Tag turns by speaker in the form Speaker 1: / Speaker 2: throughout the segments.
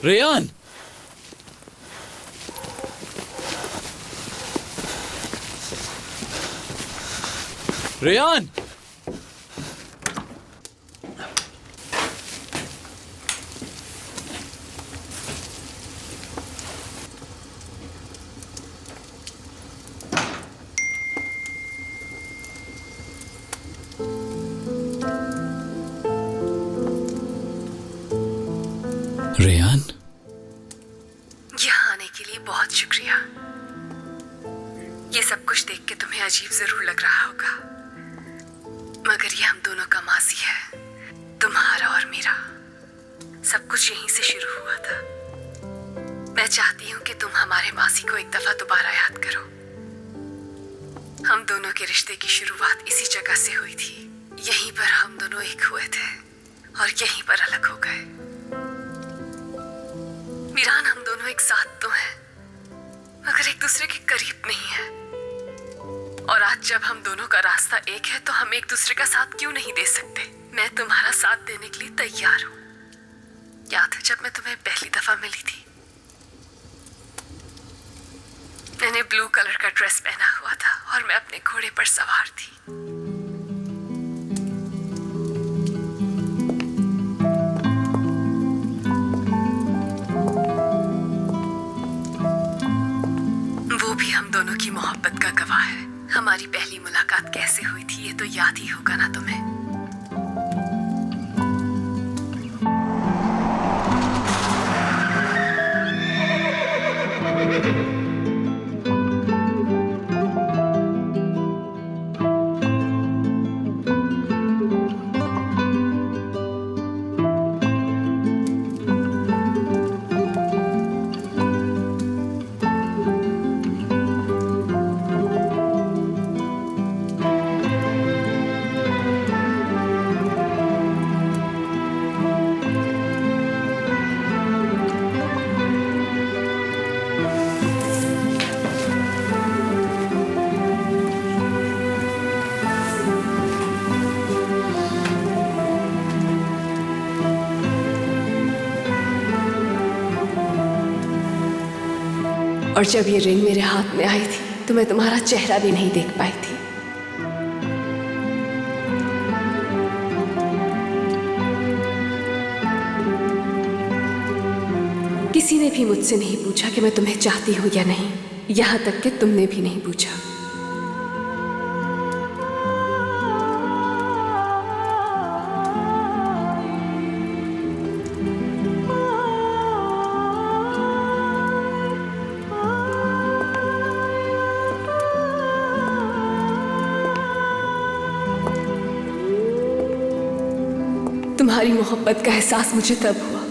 Speaker 1: Ryan, Ryan, Ryan,
Speaker 2: यहाँ आने के लिए बहुत शुक्रिया। ये सब कुछ देख के तुम्हें अजीब जरूर लग रहा होगा, मगर ये हम दोनों का मासी है, तुम्हारा और मेरा। सब कुछ यहीं से शुरू हुआ था। मैं चाहती हूँ कि तुम हमारे मासी को एक दफा दोबारा याद करो। हम दोनों के रिश्ते की शुरुआत इसी जगह से हुई थी। यहीं पर हम दोनों एक हुए थे और यहीं पर अलग हो गए। मीरान, हम दोनों एक साथ तो हैं, मगर एक दूसरे के करीब नहीं है। और आज जब हम दोनों का रास्ता एक है, तो हम एक दूसरे का साथ क्यों नहीं दे सकते? मैं तुम्हारा साथ देने के लिए तैयार हूँ। याद है जब मैं तुम्हें पहली दफा मिली थी? मैंने ब्लू कलर का ड्रेस पहना हुआ था और मैं अपने घोड़े पर सवार थी। वो भी हम दोनों की मोहब्बत का गवाह है। हमारी पहली मुलाकात कैसे हुई थी ये तो याद ही होगा ना तुम्हें? और जब ये रिंग मेरे हाथ में आई थी तो मैं तुम्हारा चेहरा भी नहीं देख पाई थी। किसी ने भी मुझसे नहीं पूछा कि मैं तुम्हें चाहती हूँ या नहीं, यहाँ तक कि तुमने भी नहीं पूछा। तुम्हारी मोहब्बत का एहसास मुझे तब हुआ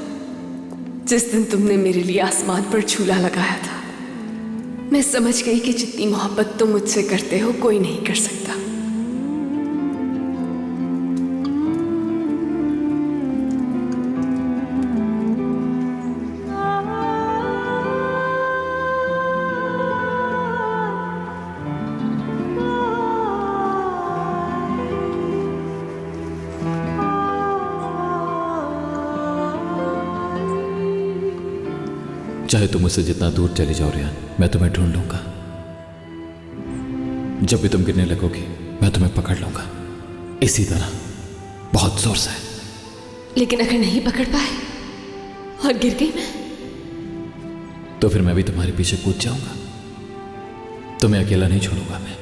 Speaker 2: जिस दिन तुमने मेरे लिए आसमान पर झूला लगाया था। मैं समझ गई कि जितनी मोहब्बत तुम मुझसे करते हो कोई नहीं कर सकता।
Speaker 1: चाहे तुम मुझसे जितना दूर चले जाओ रेयान, मैं तुम्हें ढूंढ लूंगा। जब भी तुम गिरने लगोगी मैं तुम्हें पकड़ लूंगा, इसी तरह बहुत जोर से।
Speaker 2: लेकिन अगर नहीं पकड़ पाए और गिर गई मैं,
Speaker 1: तो फिर मैं भी तुम्हारे पीछे कूद जाऊंगा। तुम्हें अकेला नहीं छोड़ूंगा मैं।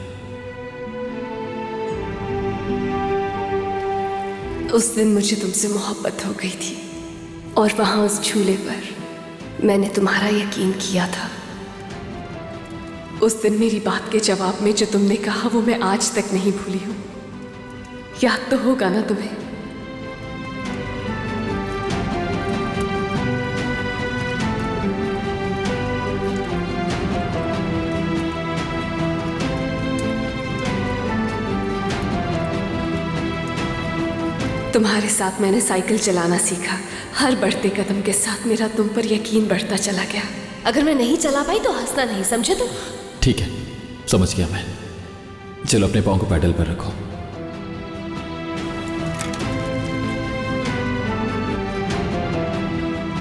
Speaker 2: उस दिन मुझे तुमसे मोहब्बत हो गई थी और वहां उस झूले पर मैंने तुम्हारा यकीन किया था। उस दिन मेरी बात के जवाब में जो तुमने कहा वो मैं आज तक नहीं भूली हूं। याद तो होगा ना तुम्हें? तुम्हारे साथ मैंने साइकिल चलाना सीखा। हर बढ़ते कदम के साथ मेरा तुम पर यकीन बढ़ता चला गया। अगर मैं नहीं चला पाई तो हंसना नहीं, समझे तुम?
Speaker 1: ठीक है, समझ गया मैं। चलो अपने पाँव को पैडल पर रखो।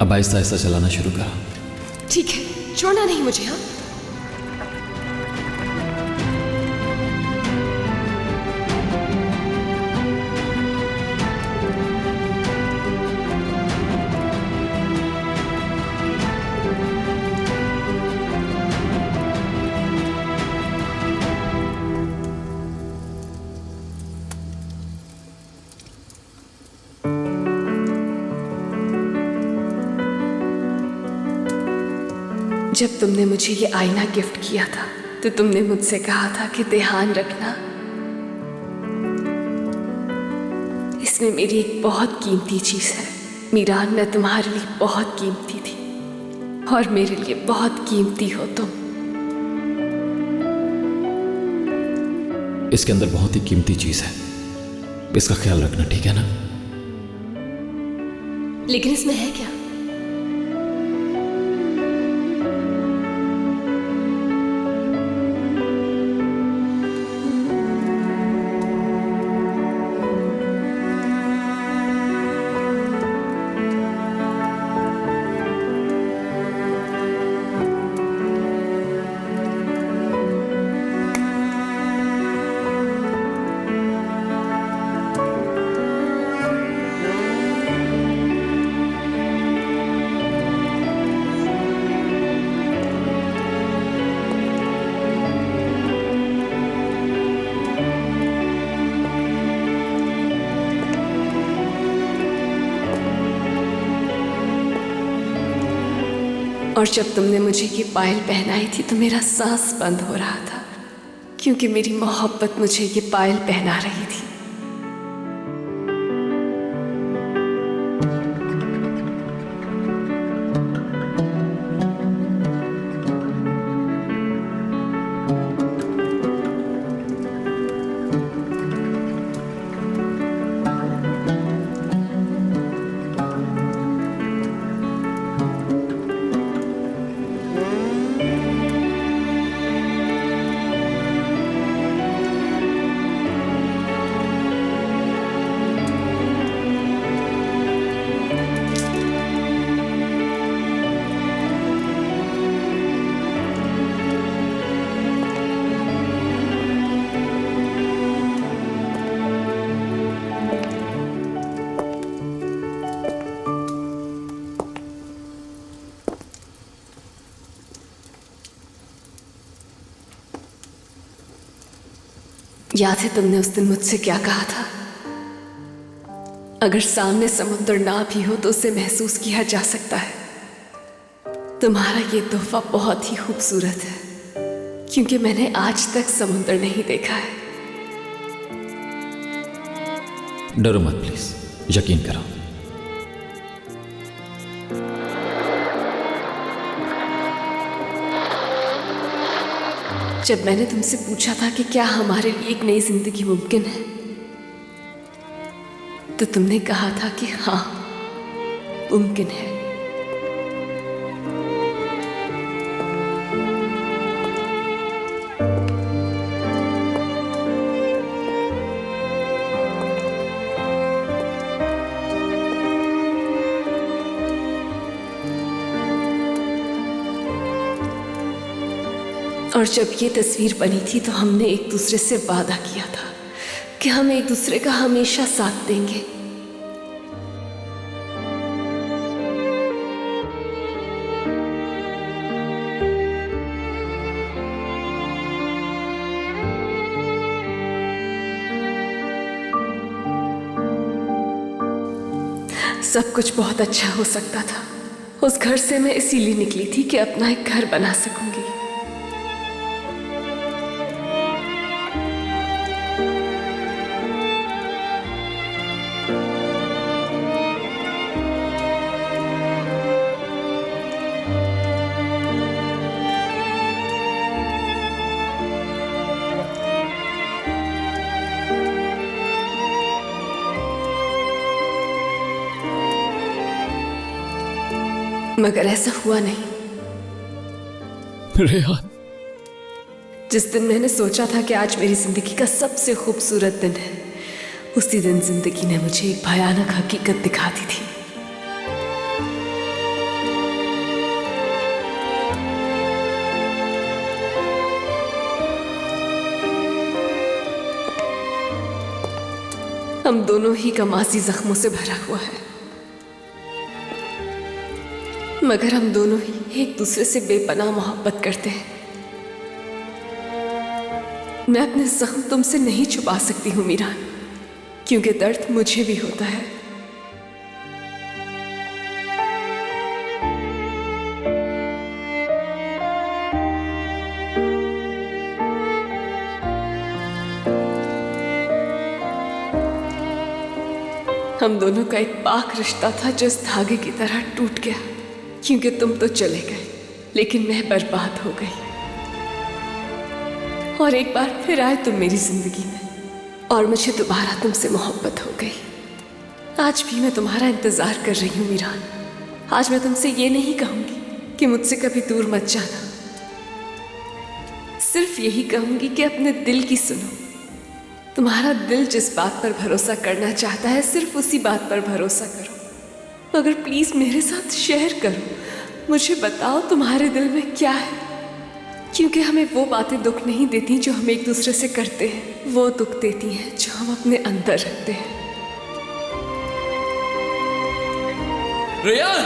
Speaker 1: अब आहिस्ता आहिस्ता चलाना शुरू करा।
Speaker 3: ठीक है, छोड़ना नहीं मुझे। हाँ, जब तुमने मुझे ये आईना गिफ्ट किया था तो तुमने मुझसे कहा था कि ध्यान रखना, इसमें मेरी एक बहुत कीमती चीज है। मीरान, मैं तुम्हारे लिए बहुत कीमती थी और मेरे लिए बहुत कीमती हो तुम।
Speaker 1: इसके अंदर बहुत ही कीमती चीज है, इसका ख्याल रखना, ठीक है ना?
Speaker 3: लेकिन इसमें है क्या? और जब तुमने मुझे ये पायल पहनाई थी तो मेरा सांस बंद हो रहा था, क्योंकि मेरी मोहब्बत मुझे ये पायल पहना रही थी। याद है तुमने उस दिन मुझसे क्या कहा था? अगर सामने समुद्र ना भी हो तो उसे महसूस किया जा सकता है। तुम्हारा ये तोहफा बहुत ही खूबसूरत है, क्योंकि मैंने आज तक समुद्र नहीं देखा है।
Speaker 1: डरो मत प्लीज, यकीन करो।
Speaker 3: जब मैंने तुमसे पूछा था कि क्या हमारे लिए एक नई जिंदगी मुमकिन है, तो तुमने कहा था कि हाँ, मुमकिन है। और जब ये तस्वीर बनी थी तो हमने एक दूसरे से वादा किया था कि हम एक दूसरे का हमेशा साथ देंगे। सब कुछ बहुत अच्छा हो सकता था। उस घर से मैं इसीलिए निकली थी कि अपना एक घर बना सकूंगी। मगर ऐसा हुआ नहीं।
Speaker 1: रेहान,
Speaker 3: जिस दिन मैंने सोचा था कि आज मेरी जिंदगी का सबसे खूबसूरत दिन है, उसी दिन जिंदगी ने मुझे एक भयानक हकीकत दिखा दी थी। हम दोनों ही का मासी जख्मों से भरा हुआ है, मगर हम दोनों ही एक दूसरे से बेपनाह मोहब्बत करते हैं। मैं अपने जख्म तुमसे नहीं छुपा सकती हूँ मीरान, क्योंकि दर्द मुझे भी होता है। हम दोनों का एक पाक रिश्ता था जो इस धागे की तरह टूट गया, क्योंकि तुम तो चले गए लेकिन मैं बर्बाद हो गई। और एक बार फिर आए तुम मेरी जिंदगी में और मुझे दोबारा तुमसे मोहब्बत हो गई। आज भी मैं तुम्हारा इंतजार कर रही हूँ मीरान। आज मैं तुमसे ये नहीं कहूंगी कि मुझसे कभी दूर मत जाना, सिर्फ यही कहूंगी कि अपने दिल की सुनो। तुम्हारा दिल जिस बात पर भरोसा करना चाहता है सिर्फ उसी बात पर भरोसा करो, मगर प्लीज मेरे साथ शेयर करो। मुझे बताओ तुम्हारे दिल में क्या है, क्योंकि हमें वो बातें दुख नहीं देती जो हम एक दूसरे से करते हैं, वो दुख देती हैं जो हम अपने अंदर रखते हैं।
Speaker 1: रेयान!